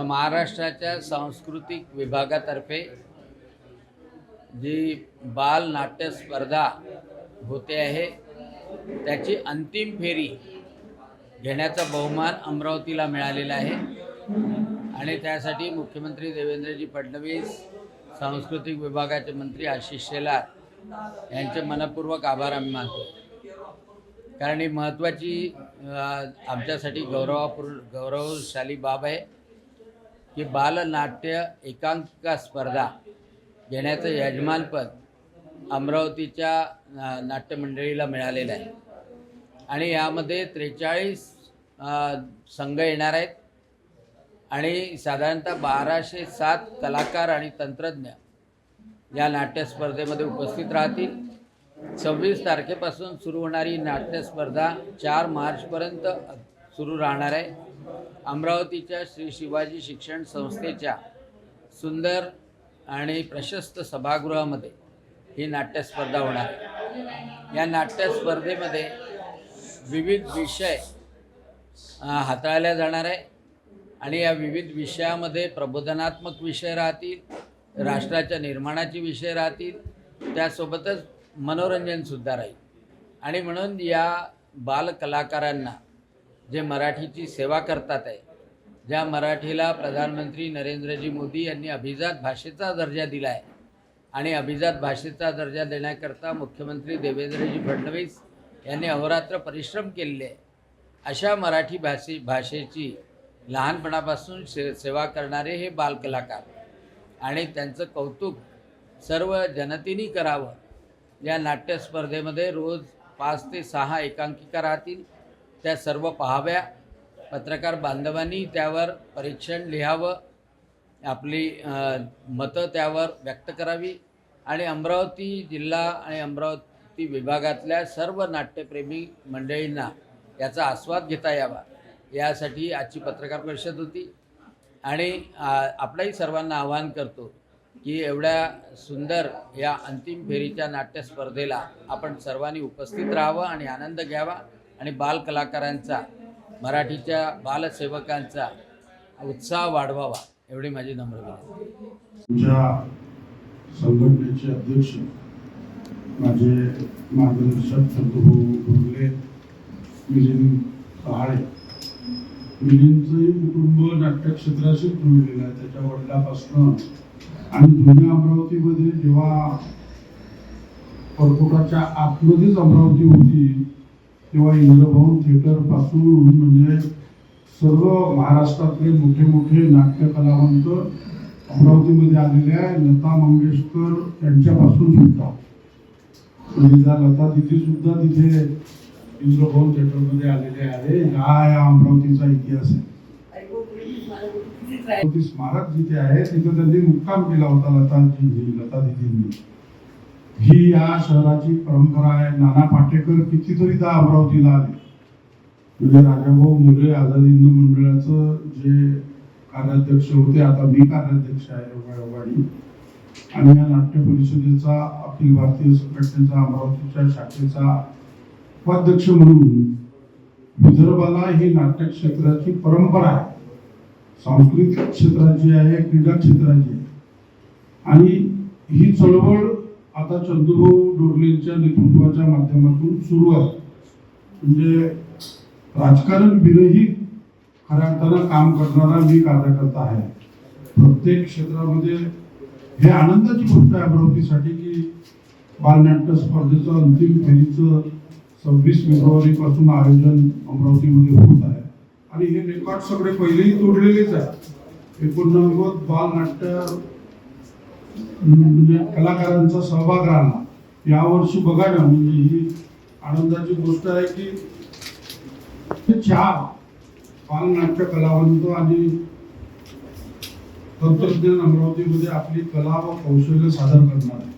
महाराष्ट्राच्या सांस्कृतिक विभागातर्फे जी बाल नाट्य स्पर्धा होते आहे त्याची अंतिम फेरी घेण्याचा बहुमान अमरावतीला मिळालेला आहे आणि त्यासाठी मुख्यमंत्री देवेंद्रजी फडणवीस, सांस्कृतिक विभागाचे मंत्री आशिष शेलार यांचे मनपूर्वक आभार आम्ही मानतो। कारण ही महत्त्वाची आमच्यासाठी गौरवशाली बाब आहे की बालनाट्य एकांकिका स्पर्धा घेण्याचं यजमानपद अमरावतीच्या नाट्यमंडळीला मिळालेलं आहे आणि यामध्ये 43 संघ येणार आहेत आणि साधारणतः 1207 कलाकार आणि तंत्रज्ञ या नाट्य स्पर्धेमध्ये उपस्थित राहतील। 26 तारखेपासून सुरू होणारी नाट्य स्पर्धा 4 मार्चपर्यंत सुरू राहणार आहे। अमरावतीच्या श्री शिवाजी शिक्षण संस्थेच्या सुंदर आणि प्रशस्त सभागृहामध्ये ही नाट्य स्पर्धा होणार आहे। या नाट्य स्पर्धेमध्ये विविध विषय हाताळले जाणार आहे आणि या विविध विषयामध्ये प्रबोधनात्मक विषय राहतील, राष्ट्राच्या निर्माणाचे विषय राहतील, त्यासोबतच मनोरंजनसुद्धा राहील। आणि म्हणून या बालकलाकारांना जे मराठीची सेवा करतात आहे, ज्या मराठीला प्रधानमंत्री नरेंद्रजी मोदी यांनी अभिजात भाषेचा दर्जा दिला आहे आणि अभिजात भाषेचा दर्जा देण्याकरता मुख्यमंत्री देवेंद्रजी फडणवीस यांनी अहोरात्र परिश्रम केलेले आहे, अशा मराठी भाषेची लहानपणापासून सेवा करणारे हे बालकलाकार आणि त्यांचं कौतुक सर्व जनतेने करावं। या नाट्य स्पर्धेमध्ये रोज 5 ते 6 एकांकिका राहतील, त्या सर्व पाहाव्या। पत्रकार बांधवांनी त्यावर परीक्षण लिहावं, आपली मतं त्यावर व्यक्त करावी आणि अमरावती जिल्हा आणि अमरावती विभागातल्या सर्व नाट्यप्रेमी मंडळींना याचा आस्वाद घेता यावा, यासाठी आजची पत्रकार परिषद होती। आणि आपल्याही सर्वांना आवाहन करतो की एवढ्या सुंदर या अंतिम फेरीच्या नाट्य स्पर्धेला आपण सर्वांनी उपस्थित राहावं आणि आनंद घ्यावा आणि बालकलाकारांचा, मराठीच्या बालसेवकांचा उत्साह वाढवावा, एवढी माझी नम्र विनंती। तुमच्या संघटनेचे अध्यक्ष माझे मार्गदर्शक चंदूभाऊ डोरले, मिलिंद पहाळे, मिलिंदचंही कुटुंब नाट्यक्षेत्राशी जुळलेलं आहे। त्याच्या वडिलापासून आणि जुन्या अमरावतीमध्ये जेव्हा परकोटाच्या आतमध्येच अमरावती होती तेव्हा इंद्रभवन थिएटरपासून म्हणजे सर्व महाराष्ट्रातले मोठे मोठे नाट्यकलावंत अमरावतीमध्ये आलेले आहे। लता मंगेशकर यांच्यापासून सुद्धा, म्हणजे त्या लता दिदी सुद्धा तिथे इंद्रभवन थिएटरमध्ये आलेले आहे। हा अमरावतीचा इतिहास आहे। स्मारक जिथे आहे तिथे त्यांनी मुक्काम केला होता लता दिदींनी। ही या शहराची परंपरा आहे। नाना पाटेकर कितीतरीदा अमरावतीला आले, म्हणजे राजाभाऊ मुले आझाद हिंद मंडळाचं जे कार्याध्यक्ष होते, आता मी कार्याध्यक्ष आहे वाडी, आणि या नाट्य परिषदेचा अखिल भारतीय संघटनेचा अमरावतीच्या शाखेचा उपाध्यक्ष म्हणून विदर्भाला ही नाट्य क्षेत्राची परंपरा आहे, सांस्कृतिक क्षेत्राची आहे, क्रीडा क्षेत्राची आहे। आणि ही चळवळ आता चंदूभाऊ डोरलेंच्या नेतृत्वाच्या माध्यमातून सुरू आहे। म्हणजे राजकारण विरहित खऱ्या अर्थानं काम करणारा मी कार्यकर्ता आहे। प्रत्येक क्षेत्रामध्ये हे आनंदाची गोष्ट आहे अमरावतीसाठी की बालनाट्य स्पर्धेचं अंतिम फेरीचं 26 फेब्रुवारी पासून आयोजन अमरावतीमध्ये होत आहे आणि हे रेकॉर्ड सगळे पहिलेही तोडलेलेच आहे। 89 बालनाट्य म्हणजे कलाकारांचा सहभाग राहिला, यावर्षी बघा ना, म्हणजे ही आनंदाची गोष्ट आहे की 4 बालनाट्य कलावंत आणि तंत्रज्ञान अमरावतीमध्ये आपली कला व कौशल्य सादर करणार आहे।